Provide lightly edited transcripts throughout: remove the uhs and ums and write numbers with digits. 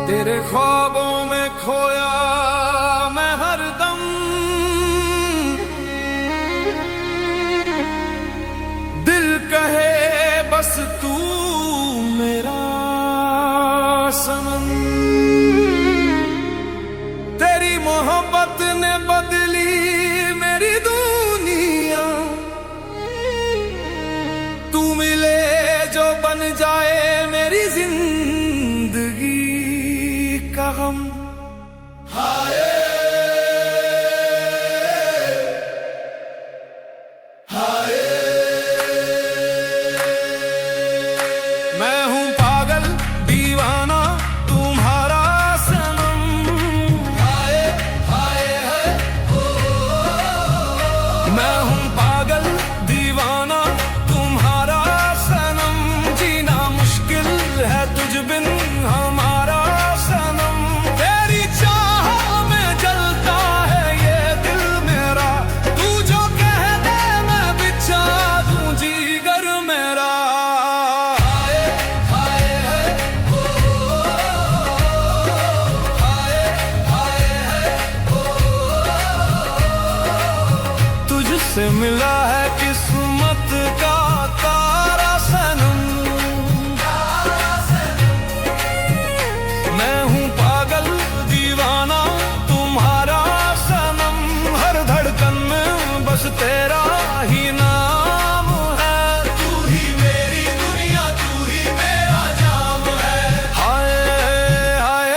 तेरे ख्वाबों में खोया मैं हरदम, दिल कहे बस तू मेरा सनम। तेरी मोहब्बत ने बदली मेरी दुनिया, तू मिले जो बन जाए मेरी जिंदगी का गम। हाय हाय मैं हूँ पागल दीवाना तुम्हारा सनम। हाय हाय हाय मैं हूँ पागल दीवाना तुम्हारा सनम। जीना मुश्किल है तुझ बिन हमारा सनम। तेरी चाह में जलता है ये दिल मेरा, तू जो कह दे मैं बिछा दूं जीगर मेरा। हाय हाय हाय हाय हाय तुझसे मिला है किस्मत का तारा सनम। मैं हूँ पागल दीवाना तुम्हारा सनम। हर धड़कन में बस तेरा ही नाम है। तू ही मेरी दुनिया, तू ही मेरा जाम है। हाय हाय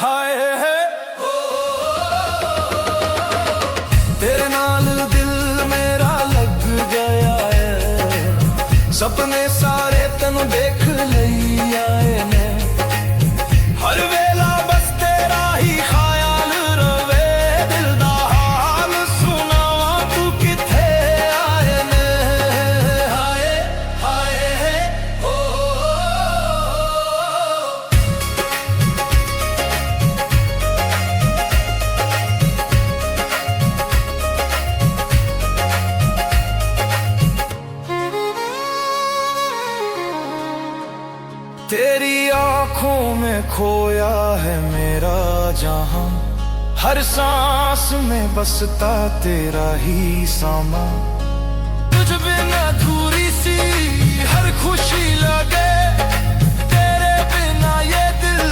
हाय तेरे नाल दिल मेरा लग गया है। सपने सारे तेनू देख लई आए ने। हर वेला बस तेरा ही ख्याल रवे। दिल दा हाल सुनावा तू किथे आए ने। हाय हाय ओ तेरी आंखों में खोया है मेरा जहां। हर सांस में बसता तेरा ही सामा। तुझ बिन अधूरी सी हर खुशी लगे। तेरे बिना ये दिल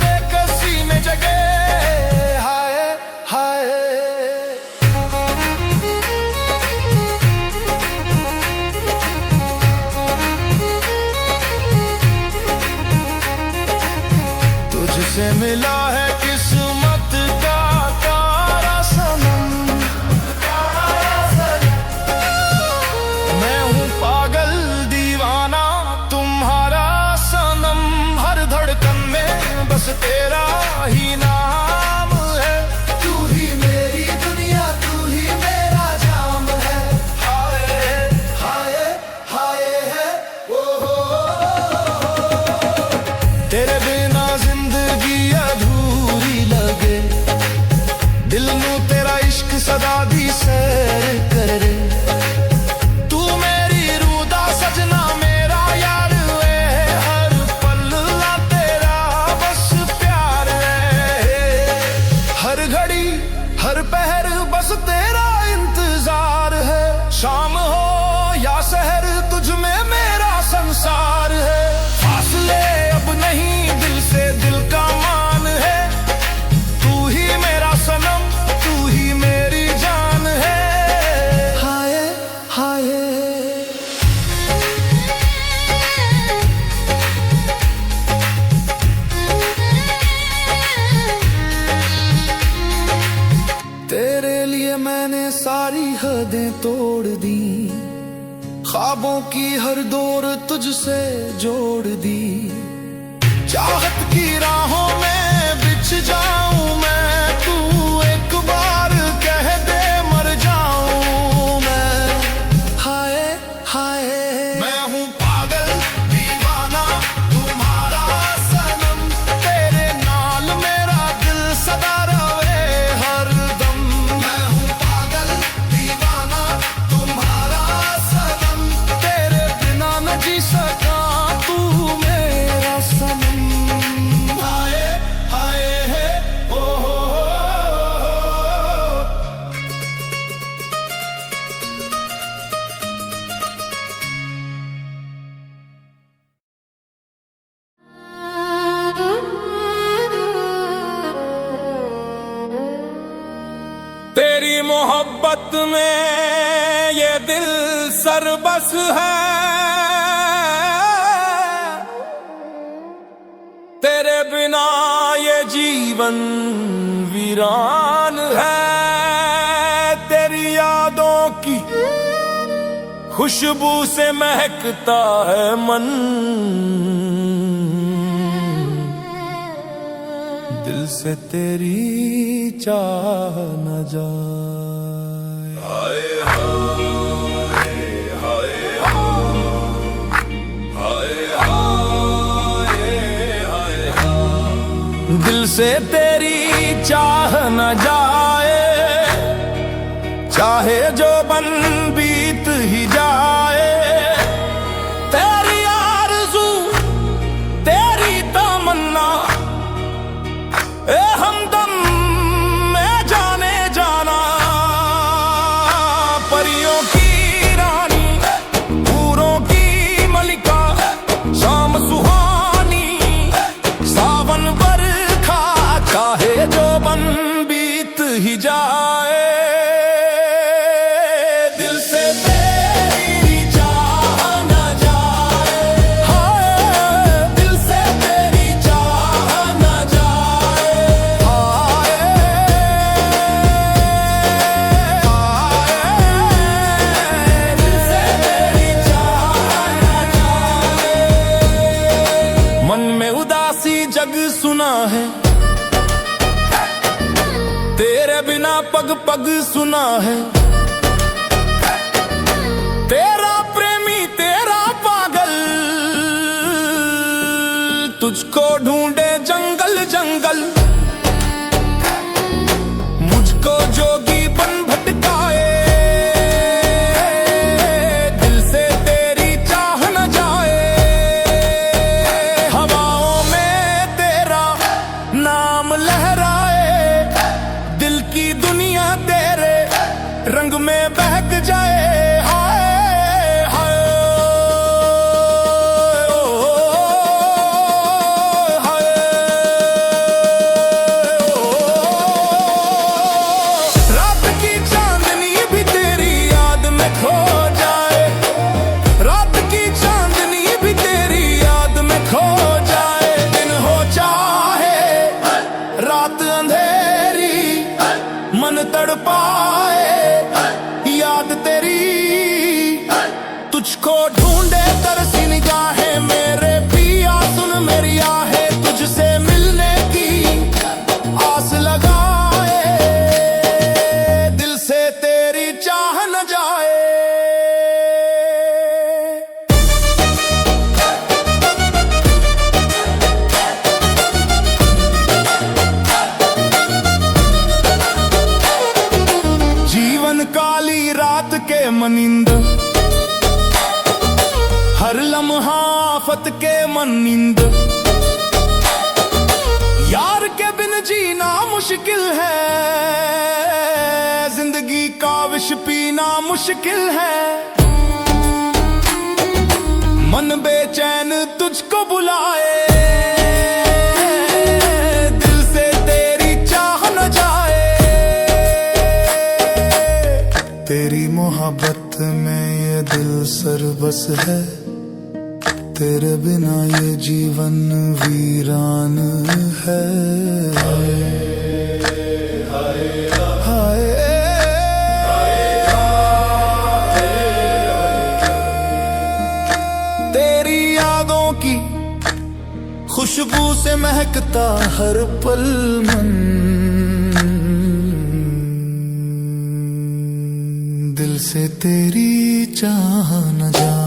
बेकसी में जगे। हाय हाय तुझसे मिला है किस्मत का तारा सनम। मैं हूँ पागल दीवाना तुम्हारा सनम। हर धड़कन में बस तेरा ही नाम है। तू ही मेरी दुनिया, तू ही मेरा जाम है। हाय हाय हाय ओ तेरे बिना जिंदगी अधूरी लगे। दिल नू तेरा इश्क सदा दी सैर करे। तू मेरी रूह दा सजना मेरा यार वे। हर पल ला तेरा बस प्यार है। हर घड़ी हर पहर बस तेरा इंतजार है। शाम हो या शहर तुझ में मेरा संसार है। फासले अब नहीं दिल से दिल का मान है। तू ही मेरा सनम, तू ही मेरी जान है। हाय हाय तेरे लिए मैंने सारी हदें तोड़ दी। ख्वाबों की हर दौर तुझसे जोड़ दी। चाहत की राहों में बिछ जाऊं मैं। तू एक बार कह दे मर जाऊं मैं। हाय हाय मैं हूँ पागल दीवाना तुम्हारा सनम। तेरे नाल मेरा दिल सदा रवे हरदम। मैं हूँ पागल दीवाना तुम्हारा सनम। तेरे बिना न जी सका तू मेरा सनम। हाय मोहब्बत में ये दिल सरबस है, तेरे बिना ये जीवन वीरान है। तेरी यादों की खुशबू से महकता है मन, दिल से तेरी चाह न जाए। हाय हाय हाय हाय हाय हाय, दिल से तेरी चाह न जाए, चाहे जो बन बीत ही जाए। तेरी आरज़ू तेरी तमन्ना ए हमदम में जाने जाना, परियों की रानी पूरों की मलिका, शाम सुहानी सावन बरखा, चाहे जो बन बीत ही जाए। जग सुना है तेरे बिना, पग पग सुना है तेरा प्रेमी तेरा पागल, तुझको ढूंढे जंगल जंगल, मुझको जोगी बन भटकाए, दिल से तेरी चाह न जाए। हवाओं में तेरा नाम लहराए, दिल की दुनिया तेरे रंग में बहक जाए। हाय हाय हाय, रात की चांदनी भी तेरी याद में खो जाए, रात की चांदनी भी तेरी याद में खो जाए। दिन हो चाहे रात अंधेरी, मन तड़पाए याद तेरी, तुझको ढूंढे तरसी निगाहें मेरे पिया, सुन मेरी आहें तुझसे मिलने की आस लगाए, दिल से तेरी चाह न जाए। जीवन काली रात के मनिंद, हर लम्हा आफत के मनिंद, यार के बिन जीना मुश्किल है, जिंदगी का विष पीना मुश्किल है। मन बेचैन तुझको बुलाए, दिल से तेरी चाह न जाए। तेरी मोहब्बत में ये दिल सरबस है, तेरे बिना ये जीवन वीरान है। हाय हाय हाय, तेरी यादों की खुशबू से महकता हर पल मन, दिल से तेरी चाह न जाए।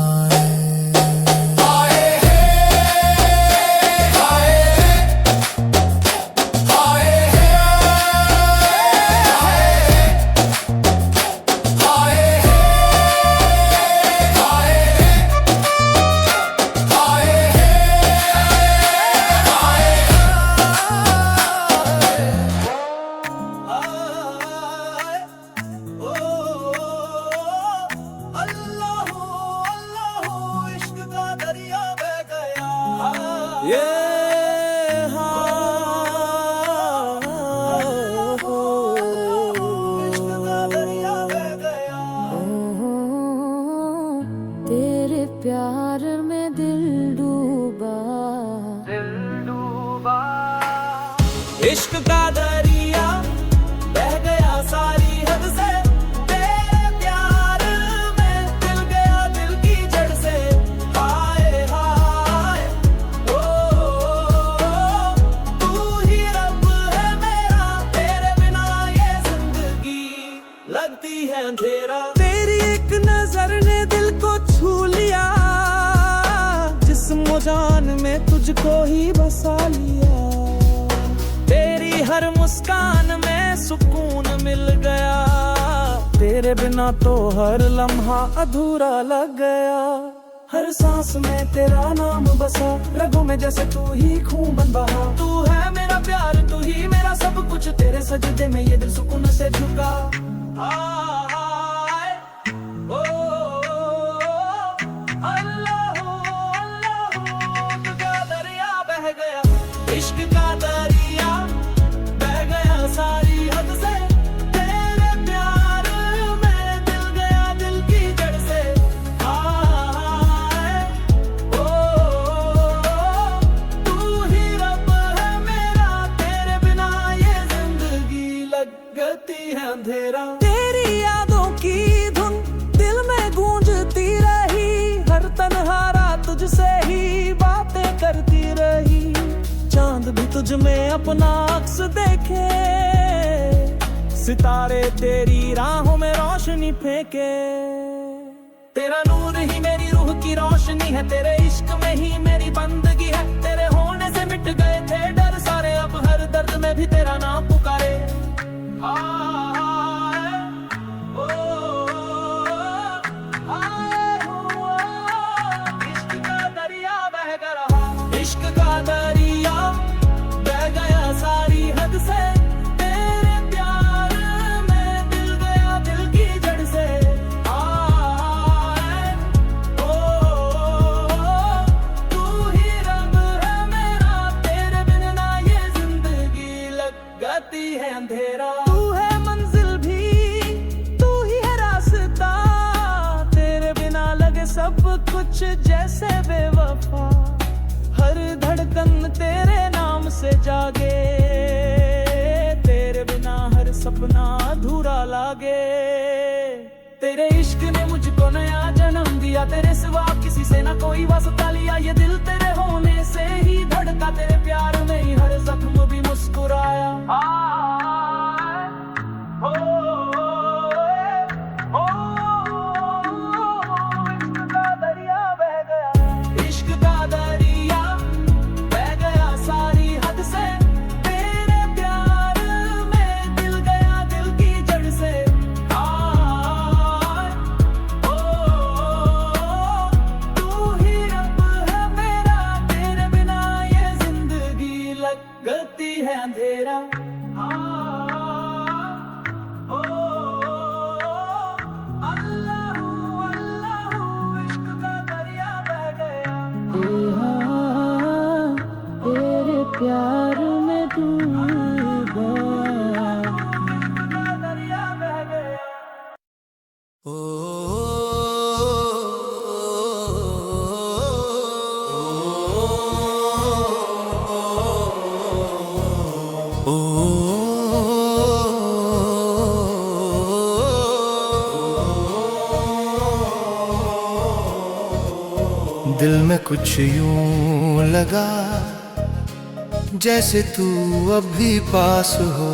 इश्क का दरिया बह गया सारी हद से, तेरे प्यार में दिल गया दिल की जड़ से। हाय हाय ओ, तू ही रब है मेरा, तेरे बिना ये जिंदगी लगती है अंधेरा। तेरी एक नजर ने दिल को छू लिया, जिस्म जान में तुझको ही बसा लिया। तेरी हर मुस्कान में सुकून मिल गया, तेरे बिना तो हर लम्हा अधूरा लग गया। हर सांस में तेरा नाम बसा, रगों में जैसे तू ही खून बन बहा। तू है मेरा प्यार, तू ही मेरा सब कुछ, तेरे सजदे में ये दिल सुकून से झुका। हाय ओ अल्लाह अल्लाह, का दरिया बह गया, इश्क का दरिया बह गया सारी हद से, तेरे प्यार में दिल गया दिल की जड़ से। हाय ओ, तू ही रब है मेरा, तेरे बिना ये जिंदगी लगती है अंधेरा। तेरी यादों की धुन दिल में गूंजती रही, हर तन्हा रात तुझसे ही बातें करती रही। चांद भी तुझ में अपना अक्स देखे, सितारे तेरी राहों में रोशनी फेंके। तेरा नूर ही मेरी रूह की रोशनी है, तेरे इश्क में ही मेरी बंदगी है। तेरे होने से मिट गए थे डर सारे, अब हर दर्द में भी तेरा नाम पुकारे। हाय ओ हाय ओ, इश्क का दरिया बह रहा, इश्क का दरिया बह गया सारी हद से, तेरे प्यार में दिल गया दिल की जड़ से। हाय ओ, तू ही रब है मेरा, तेरे बिना ये जिंदगी लगती है अंधेरा। तू है मंजिल भी, तू ही है रास्ता, तेरे बिना लगे सब कुछ जैसे बेवफा। हर धड़कन तेरे नाम से जागे, तेरे बिना हर सपना अधूरा लागे। तेरे इश्क ने मुझको नया जन्म दिया, तेरे सिवा किसी से ना कोई वास्ता लिया। ये दिल तेरे होने से ही धड़का, तेरे प्यार में ही हर जख्म भी मुस्कुराया। ओ, ओ, इश्क का दरिया बह गया, इश्क का दरिया बह गया सारी हद से, तेरे प्यार में दिल गया दिल की जड़ से। हाय ओ, तू ही रब है मेरा, तेरे बिना ये जिंदगी लगती है अंधेरा। प्यार में डूब गया, दरिया बह गया। ओ दिल में कुछ यूं लगा, जैसे तू अभी पास हो।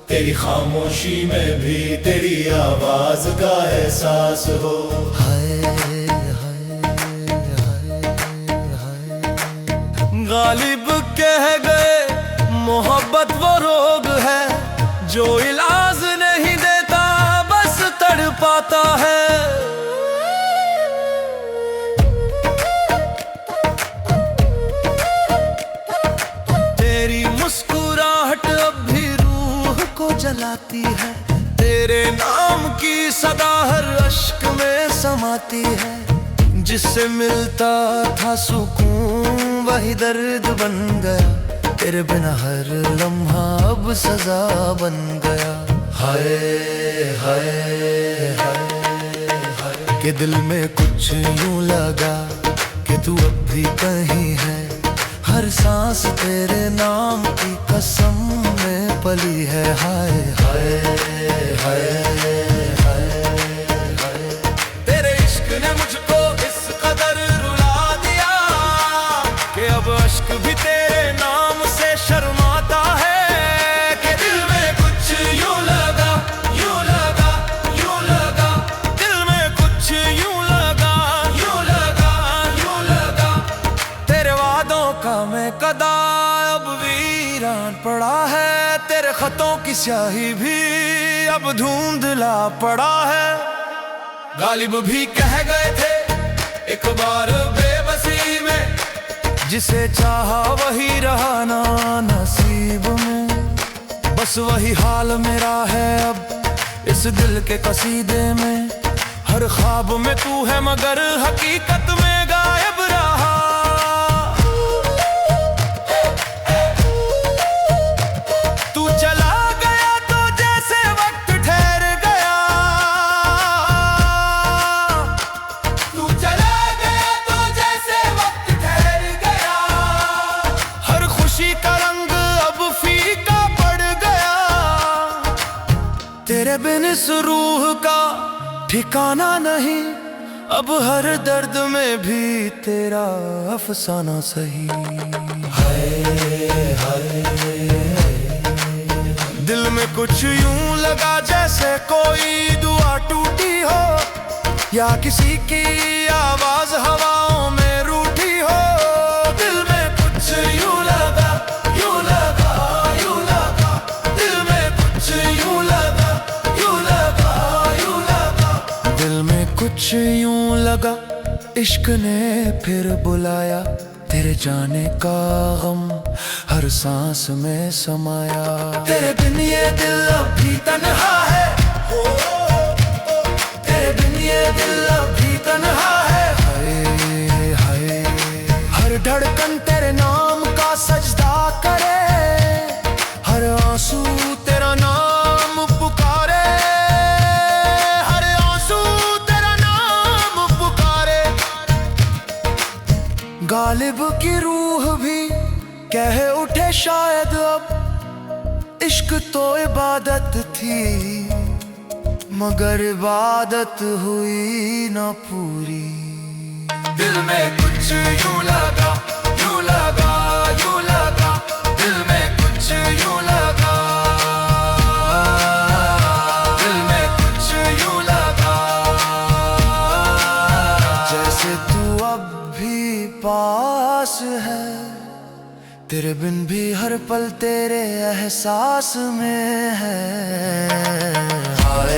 तेरी खामोशी में भी तेरी आवाज का एहसास हो। हाय हाय हाय हाय, गालिब कह गए मोहब्बत वो रोग है, जो इलाज नहीं देता बस तड़पाता है। मुस्कुराहट अब भी रूह को जलाती है, तेरे नाम की सदा हर अश्क में समाती है। जिससे मिलता था सुकून वही दर्द बन गया, तेरे बिना हर लम्हा अब सजा बन गया। हाय हाय हाय हाय, के दिल में कुछ यूं लगा कि तू अब भी कहीं है। हर हर सांस तेरे नाम की कसम में पली है। हाय हाय हाय हाय हाय। तेरे इश्क ने मुझको इस कदर रुला दिया कि अब अश्क भी तेरे नाम से शर्माता है। कि दिल में कुछ यूं लगा, यूं लगा, यूं लगा, दिल में कुछ यूं लगा, यूं लगा, यूं लगा। तेरे वादों का मैं कदा अब वीरान पड़ा है। तेरे खतों की स्याही भी अब धुंधला पड़ा है। गालिब भी कह गए थे एक बार बेबसी में, जिसे चाहा वही रहा ना नसीब में। बस वही हाल मेरा है अब इस दिल के कसीदे में। हर ख्वाब में तू है मगर हकीकत में गायब रहा। तू चला गया तो जैसे वक्त ठहर गया। तू चला गया तो जैसे वक्त ठहर गया। हर खुशी का रंग अब फीका पड़ गया। तेरे बिन इस रूह का ठिकाना नहीं। अब हर दर्द में भी तेरा अफसाना सही। हाय हाय। दिल में कुछ यूं लगा जैसे कोई दुआ टूटी हो, या किसी की आवाज हवाओं में रूठी हो। दिल में कुछ यूं लगा, यूं लगा, यूं लगा, दिल में कुछ यूं लगा, यूं लगा, यूं लगा, दिल में कुछ यूं लगा। इश्क ने फिर बुलाया, तेरे जाने का गम हर सांस में समाया। तेरे बिन ये दिल अब भी तन्हा है। तेरे बिन ये दिल अब भी तन्हा है। हाय हाय। हर धड़कन तेरे नाम का सजदा करे। हर आंसू तेरा नाम पुकारे। हर आंसू तेरा नाम पुकारे। गालिब की रूह भी कह उठे शायद अब इश्क तो इबादत थी, मगर इबादत हुई ना पूरी। दिल में कुछ यूं लगा, यूं लगा, यूं लगा, दिल में कुछ यूं लगा, दिल में कुछ यूं लगा। जैसे तू अब भी पास है, तेरे बिन भी हर पल तेरे एहसास में है। हाय